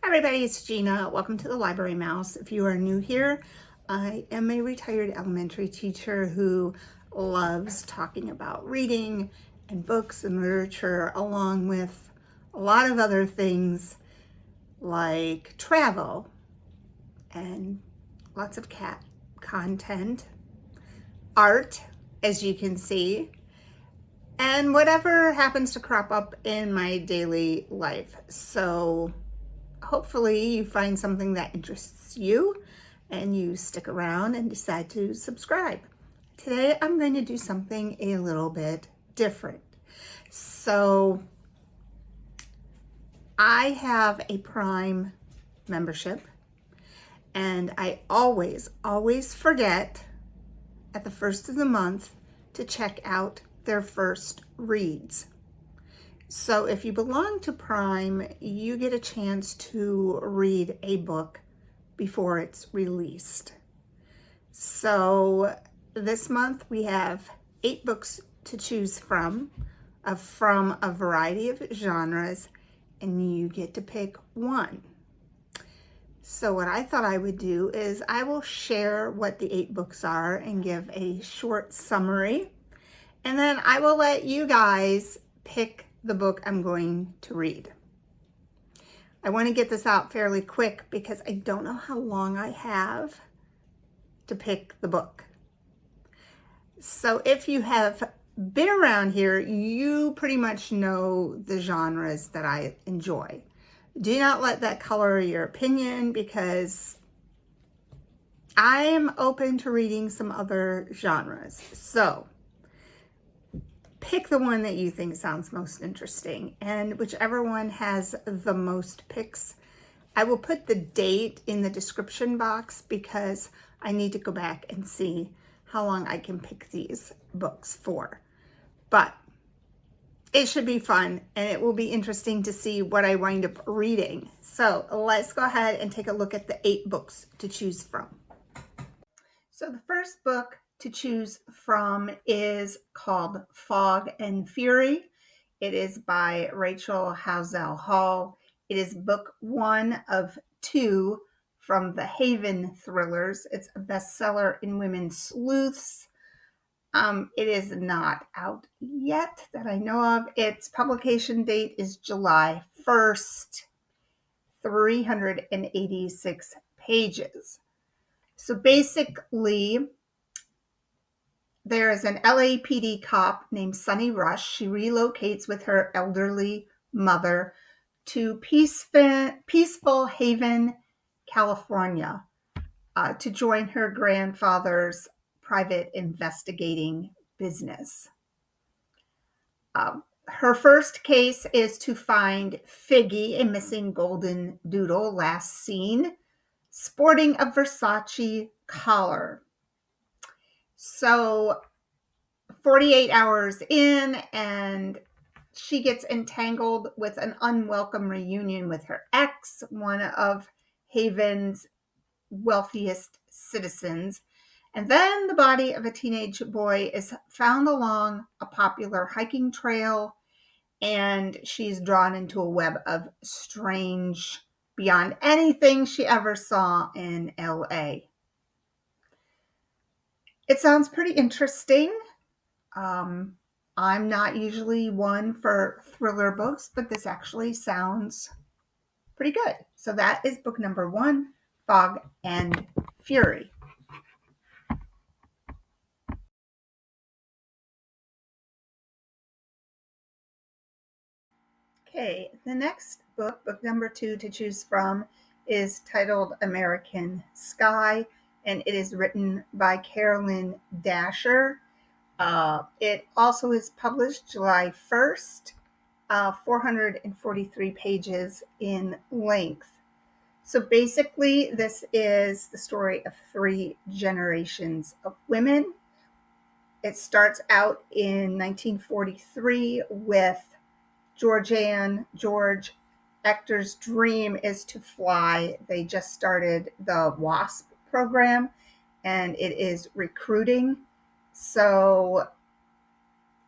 Hi everybody, it's Gina. Welcome to the Library Mouse. If you are new here, I am a retired elementary teacher who loves talking about reading and books and literature, along with a lot of other things like travel and lots of cat content, art, as you can see, and whatever happens to crop up in my daily life. So hopefully you find something that interests you and you stick around and decide to subscribe. Today I'm going to do something a little bit different. So I have a Prime membership and I always forget at the first of the month to check out their first reads. So if you belong to Prime, you get a chance to read a book before it's released. So this month we have 8 books to choose from a variety of genres, and you get to pick one. So what I thought I would do is I will share what the 8 books are and give a short summary, and then I will let you guys pick the book I'm going to read. I want to get this out fairly quick because I don't know how long I have to pick the book. So if you have been around here, you pretty much know the genres that I enjoy. Do not let that color your opinion, because I am open to reading some other genres. So pick the one that you think sounds most interesting, and whichever one has the most picks, I will put the date in the description box because I need to go back and see how long I can pick these books for. But it should be fun, and it will be interesting to see what I wind up reading. So let's go ahead and take a look at the 8 books to choose from. So the first book to choose from is called Fog and Fury. It is by Rachel Housel Hall. It is book 1 of 2 from the Haven thrillers. It's a bestseller in women's sleuths. It is not out yet that I know of. Its publication date is July 1st, 386 pages. So basically, there is an LAPD cop named Sunny Rush. She relocates with her elderly mother to peaceful Haven, California, to join her grandfather's private investigating business. Her first case is to find Figgy, a missing golden doodle last seen sporting a Versace collar. So 48 hours in, and she gets entangled with an unwelcome reunion with her ex, one of Haven's wealthiest citizens. And then the body of a teenage boy is found along a popular hiking trail, and she's drawn into a web of strange, beyond anything she ever saw in LA. It sounds pretty interesting. I'm not usually one for thriller books, but this actually sounds pretty good. So that is book number 1, Fog and Fury. Okay, the next book, book number 2 to choose from, is titled American Sky, and it is written by Carolyn Dasher. It also is published July 1st, 443 pages in length. So basically, this is the story of 3 generations of women. It starts out in 1943 with George Ector's dream is to fly. They just started the WASP program, and it is recruiting. So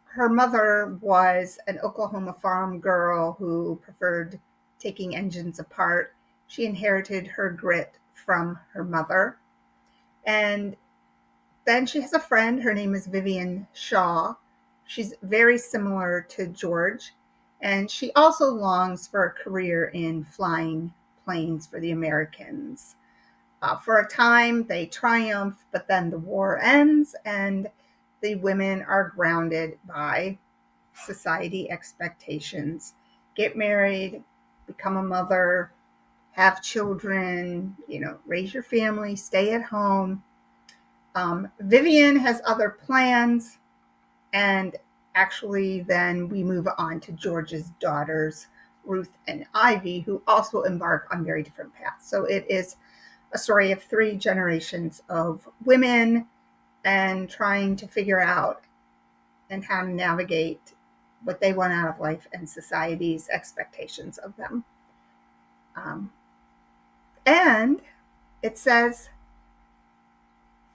her mother was an Oklahoma farm girl who preferred taking engines apart, She inherited her grit from her mother. And then she has a friend. Her name is Vivian Shaw. She's very similar to George. And she also longs for a career in flying planes for the Americans. For a time, they triumph, but then the war ends and the women are grounded by society expectations. Get married, become a mother, have children, raise your family, stay at home. Vivian has other plans, and actually, then we move on to George's daughters, Ruth and Ivy, who also embark on very different paths. So it is a story of 3 generations of women and trying to figure out and how to navigate what they want out of life and society's expectations of them. And it says,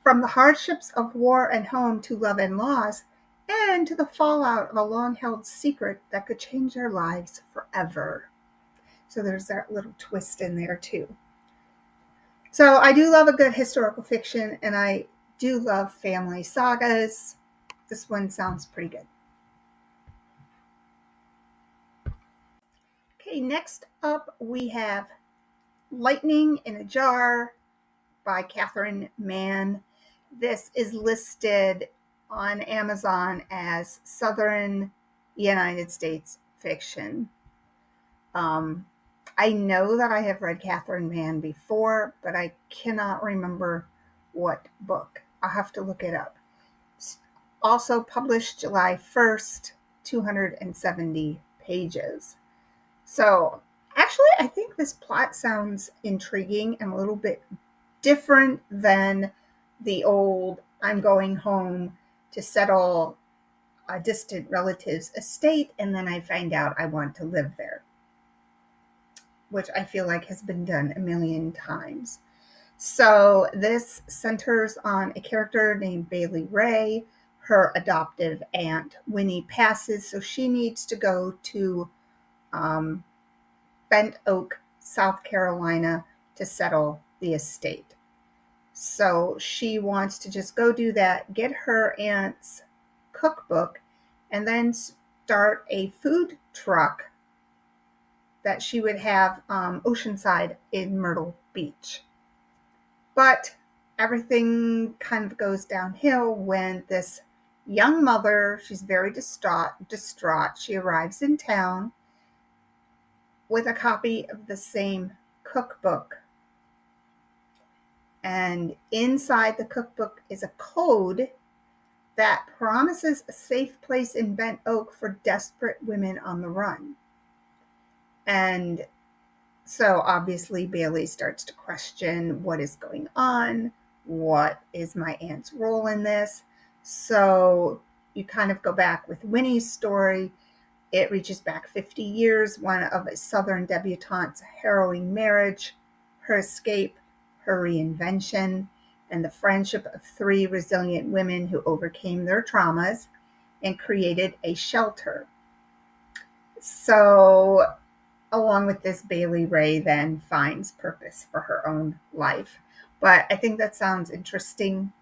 from the hardships of war and home to love and loss, and to the fallout of a long-held secret that could change their lives forever. So there's that little twist in there too. So I do love a good historical fiction, and I do love family sagas. This one sounds pretty good. Okay, next up we have Lightning in a Jar by Catherine Mann. This is listed on Amazon as Southern United States fiction. I know that I have read Catherine Mann before, but I cannot remember what book. I'll have to look it up. It's also published July 1st, 270 pages. So actually, I think this plot sounds intriguing and a little bit different than the old I'm going home to settle a distant relative's estate and then I find out I want to live there, which I feel like has been done a million times. So this centers on a character named Bailey Ray. Her adoptive aunt Winnie passes, so she needs to go to Bent Oak, South Carolina to settle the estate. So she wants to just go do that, get her aunt's cookbook, and then start a food truck that she would have oceanside in Myrtle Beach. But everything kind of goes downhill when this young mother, she's very distraught. She arrives in town with a copy of the same cookbook. And inside the cookbook is a code that promises a safe place in Bent Oak for desperate women on the run. And so obviously Bailey starts to question what is going on, what is my aunt's role in this. So you kind of go back with Winnie's story. It reaches back 50 years, one of a Southern debutante's harrowing marriage, her escape, her reinvention, and the friendship of 3 resilient women who overcame their traumas and created a shelter. So along with this, Bailey Ray then finds purpose for her own life. But I think that sounds interesting,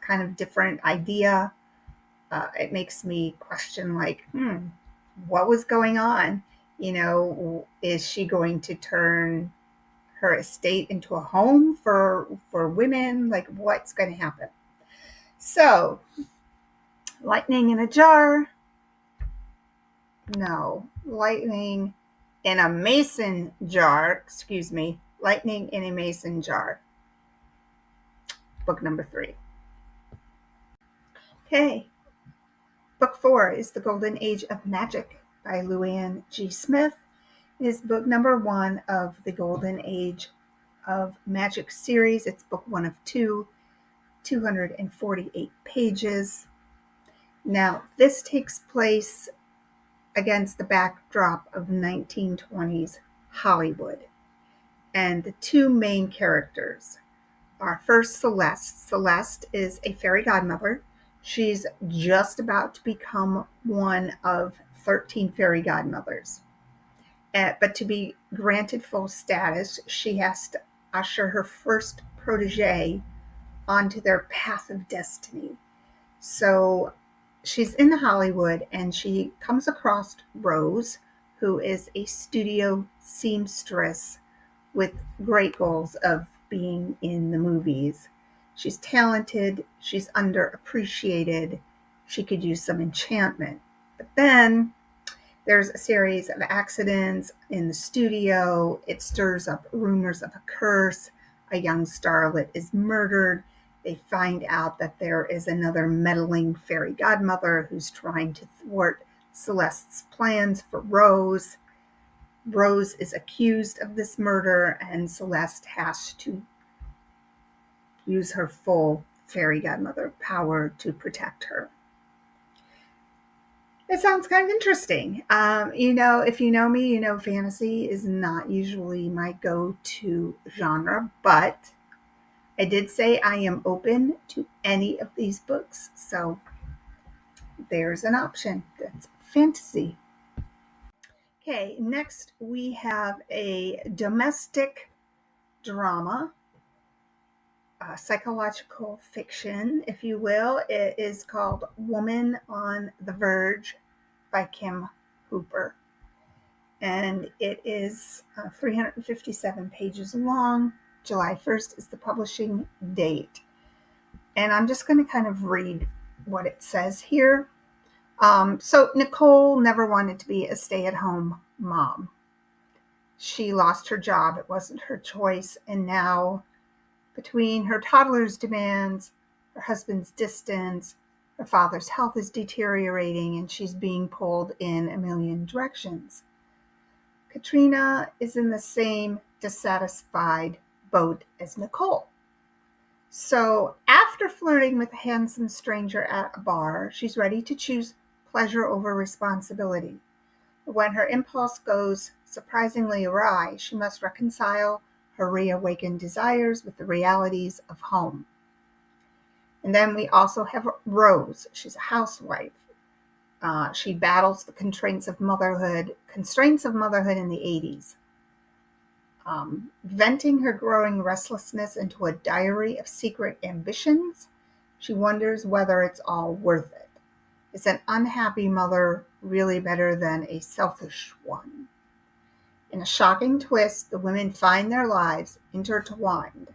kind of different idea. It makes me question, like, what was going on? Is she going to turn her estate into a home for women? Like, what's going to happen? So, lightning in a jar? No, lightning in a mason jar. Excuse me, lightning in a mason jar. Book number 3. Okay. Book 4 is The Golden Age of Magic by Luann G. Smith. It is book number 1 of the Golden Age of Magic series. It's book 1 of 2, 248 pages. Now, this takes place against the backdrop of 1920s Hollywood. And the 2 main characters are first Celeste. Celeste is a fairy godmother. She's just about to become one of 13 fairy godmothers. But to be granted full status, she has to usher her first protege onto their path of destiny. So she's in Hollywood and she comes across Rose, who is a studio seamstress with great goals of being in the movies. She's talented, she's underappreciated, she could use some enchantment. But then there's a series of accidents in the studio. It stirs up rumors of a curse. A young starlet is murdered. They find out that there is another meddling fairy godmother who's trying to thwart Celeste's plans for Rose. Rose is accused of this murder, and Celeste has to use her full fairy godmother power to protect her. It sounds kind of interesting. If you know me, you know fantasy is not usually my go-to genre, but I did say I am open to any of these books. So there's an option. That's fantasy. Okay, next we have a domestic drama, psychological fiction, if you will. It is called Woman on the Verge by Kim Hooper. And it is 357 pages long. July 1st is the publishing date. And I'm just going to kind of read what it says here. So Nicole never wanted to be a stay-at-home mom. She lost her job. It wasn't her choice. And now, between her toddler's demands, her husband's distance, her father's health is deteriorating, and she's being pulled in a million directions. Katrina is in the same dissatisfied boat as Nicole. So after flirting with a handsome stranger at a bar, she's ready to choose pleasure over responsibility. But when her impulse goes surprisingly awry, she must reconcile her reawakened desires with the realities of home. And then we also have Rose. She's a housewife. She battles the constraints of motherhood in the 80s. Venting her growing restlessness into a diary of secret ambitions, she wonders whether it's all worth it. Is an unhappy mother really better than a selfish one? In a shocking twist, the women find their lives intertwined,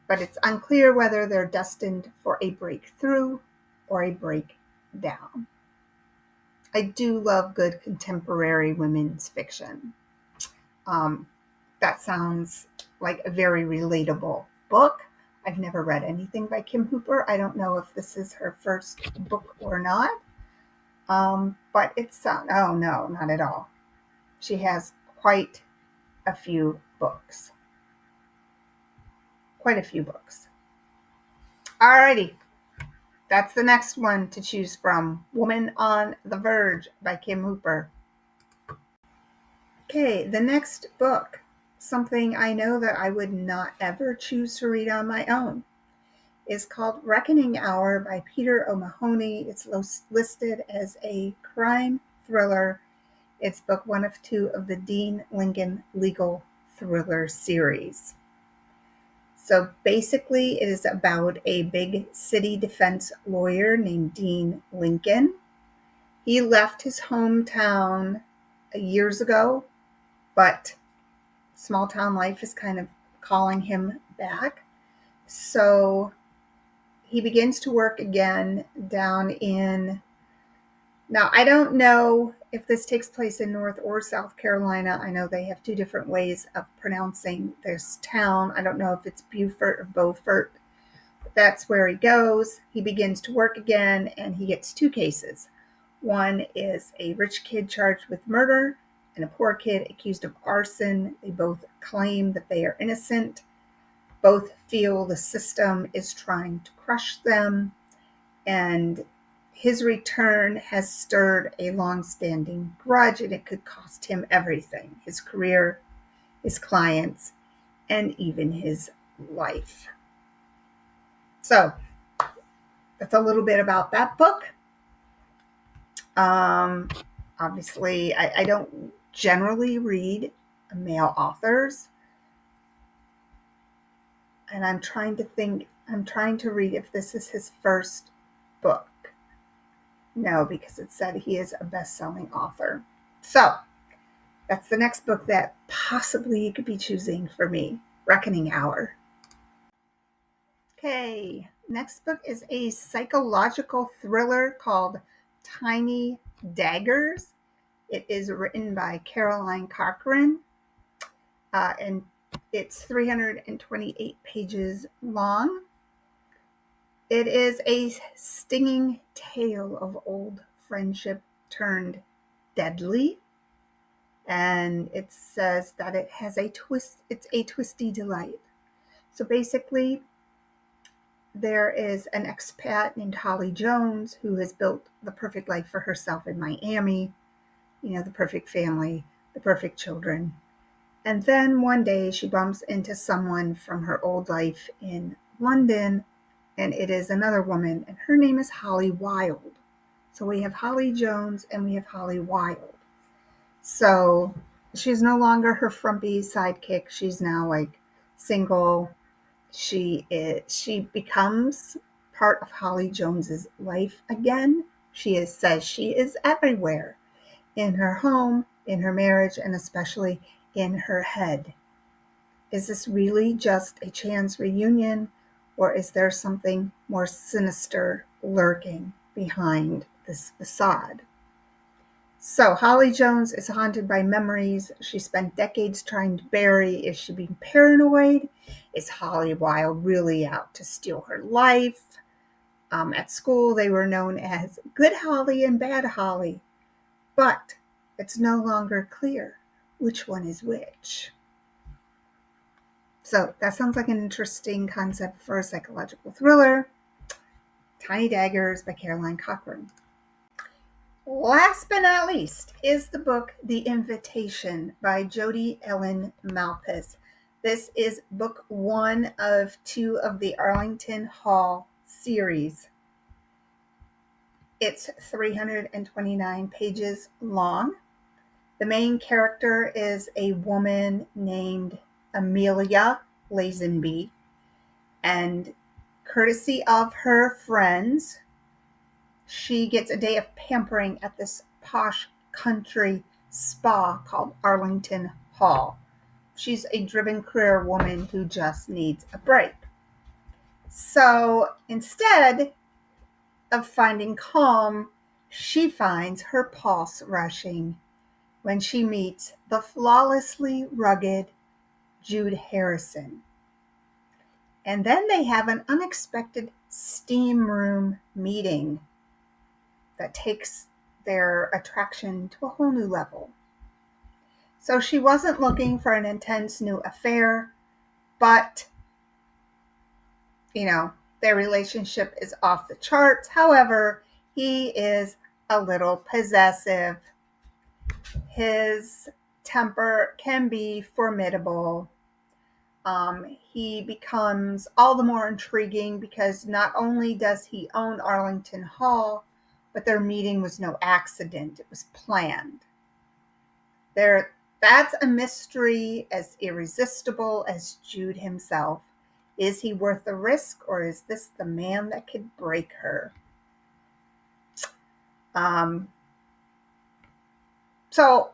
but it's unclear whether they're destined for a breakthrough or a breakdown. I do love good contemporary women's fiction. That sounds like a very relatable book. I've never read anything by Kim Hooper. I don't know if this is her first book or not. But it's, oh no, not at all. She has quite a few books. Alrighty, that's the next one to choose from. Woman on the Verge by Kim Hooper. Okay, the next book, something I know that I would not ever choose to read on my own, is called Reckoning Hour by Peter O'Mahony. It's listed as a crime thriller. It's book 1 of 2 of the Dean Lincoln legal thriller series. So basically, it is about a big city defense lawyer named Dean Lincoln. He left his hometown years ago, but small town life is kind of calling him back. So he begins to work again down in, now I don't know if this takes place in North or South Carolina. I know they have 2 different ways of pronouncing this town. I don't know if it's Beaufort or Beaufort. But that's where he goes. He begins to work again, and he gets 2 cases. One is a rich kid charged with murder and a poor kid accused of arson. They both claim that they are innocent. Both feel the system is trying to crush them, and his return has stirred a long-standing grudge, and it could cost him everything: his career, his clients, and even his life. So that's a little bit about that book. Obviously, I don't generally read male authors. And I'm trying to read if this is his first book. No, because it said he is a best-selling author. So that's the next book that possibly you could be choosing for me, Reckoning Hour. Okay, next book is a psychological thriller called Tiny Daggers. It is written by Caroline Cochran, and it's 328 pages long. It is a stinging tale of old friendship turned deadly. And it says that it has a twist, it's a twisty delight. So basically, there is an expat named Holly Jones who has built the perfect life for herself in Miami, the perfect family, the perfect children. And then one day she bumps into someone from her old life in London, and it is another woman, and her name is Holly Wilde. So we have Holly Jones and we have Holly Wilde. So she's no longer her frumpy sidekick. She's now like single. She becomes part of Holly Jones's life again. Says she is everywhere, in her home, in her marriage, and especially in her head. Is this really just a chance reunion, or is there something more sinister lurking behind this facade? So Holly Jones is haunted by memories she spent decades trying to bury. Is she being paranoid? Is Holly Wilde really out to steal her life? At school, they were known as Good Holly and Bad Holly, but it's no longer clear which one is which. So that sounds like an interesting concept for a psychological thriller. Tiny Daggers by Caroline Cochran. Last but not least is the book The Invitation by Jodi Ellen Malpas. This is book 1 of 2 of the Arlington Hall series. It's 329 pages long. The main character is a woman named Amelia Lazenby, and courtesy of her friends, she gets a day of pampering at this posh country spa called Arlington Hall. She's a driven career woman who just needs a break. So instead of finding calm, she finds her pulse rushing when she meets the flawlessly rugged Jude Harrison. And then they have an unexpected steam room meeting that takes their attraction to a whole new level. So she wasn't looking for an intense new affair, but, their relationship is off the charts. However, he is a little possessive. His temper can be formidable. He becomes all the more intriguing because not only does he own Arlington Hall, but their meeting was no accident. It was planned. That's a mystery as irresistible as Jude himself. Is he worth the risk, or is this the man that could break her? So,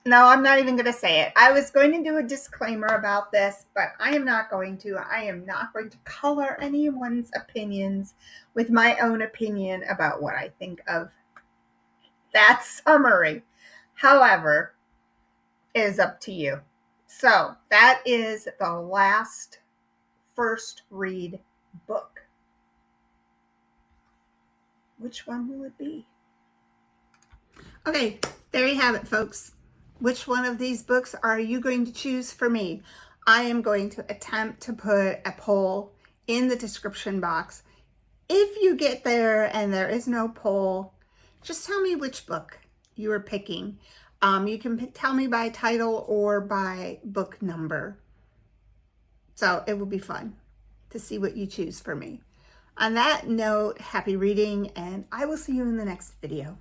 no, I'm not even going to say it. I was going to do a disclaimer about this, but I am not going to. I am not going to color anyone's opinions with my own opinion about what I think of that summary. However, it is up to you. So that is the last first read book. Which one will it be? Okay, there you have it, folks. Which one of these books are you going to choose for me? I am going to attempt to put a poll in the description box. If you get there and there is no poll, just tell me which book you are picking. You can tell me by title or by book number. So it will be fun to see what you choose for me. On that note, happy reading, and I will see you in the next video.